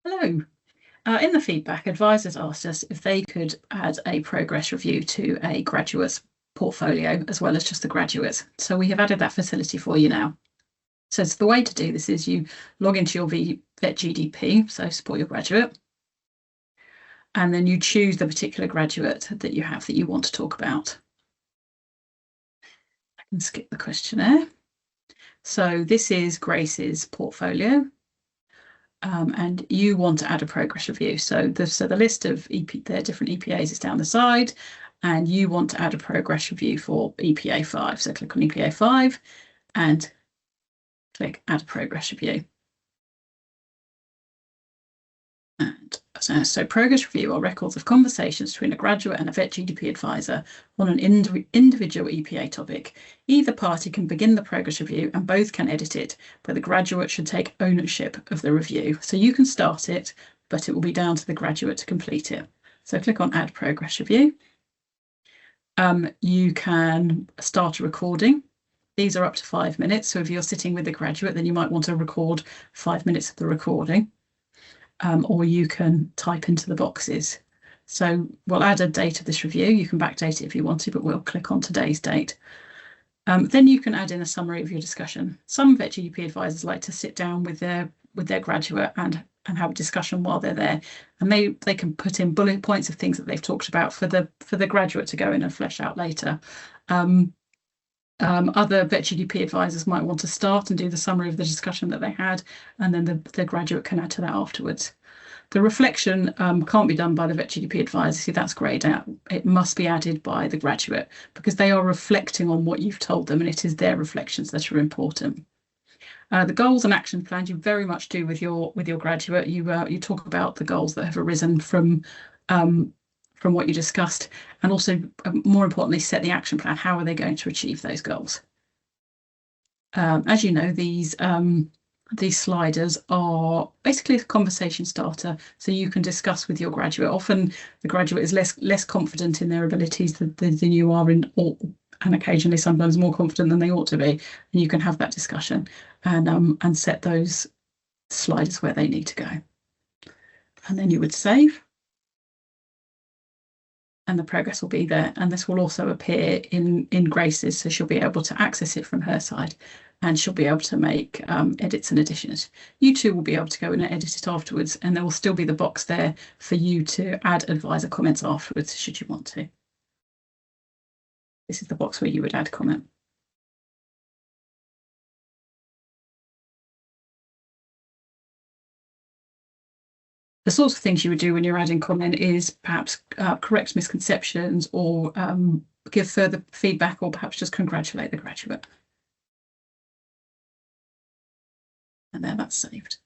Hello. In the feedback, advisors asked us if they could add a progress review to a graduate's portfolio as well as just the graduates. So we have added that facility for you now. So the way to do this is you log into your VetGDP, so support your graduate, and then you choose the particular graduate that you have that you want to talk about. I can skip the questionnaire. So this is Grace's portfolio. And you want to add a progress review. So the list of their different EPAs is down the side, and you want to add a progress review for EPA 5. So click on EPA 5 and click Add a Progress Review. And so progress review are records of conversations between a graduate and a VetGDP advisor on an individual EPA topic. Either party can begin the progress review and both can edit it, but the graduate should take ownership of the review. So you can start it, but it will be down to the graduate to complete it. So click on Add Progress Review. You can start a recording. These are up to 5 minutes. So if you're sitting with the graduate, then you might want to record 5 minutes of the recording. Or you can type into the boxes. So we'll add a date of this review. You can backdate it if you want to, but we'll click on today's date. Then you can add in a summary of your discussion. Some VetGDP advisors like to sit down with their graduate and have a discussion while they're there, and they can put in bullet points of things that they've talked about for the graduate to go in and flesh out later. Other VetGDP advisors might want to start and do the summary of the discussion that they had, and then the graduate can add to that afterwards. The reflection can't be done by the VetGDP advisor. See, that's greyed out. It must be added by the graduate because they are reflecting on what you've told them, and it is their reflections that are important. The goals and action plans you very much do with your graduate. You talk about the goals that have arisen from what you discussed, and also more importantly, set the action plan. How are they going to achieve those goals? As you know, these sliders are basically a conversation starter, so you can discuss with your graduate. Often the graduate is less confident in their abilities than you are and occasionally sometimes more confident than they ought to be, and you can have that discussion and set those sliders where they need to go. And then you would save, and the progress will be there, and this will also appear in Grace's, so she'll be able to access it from her side, and she'll be able to make edits and additions. You too will be able to go in and edit it afterwards, and there will still be the box there for you to add advisor comments afterwards should you want to. This is the box where you would add comment. The sorts of things you would do when you're adding comment is perhaps correct misconceptions, or give further feedback, or perhaps just congratulate the graduate. And there, that's saved.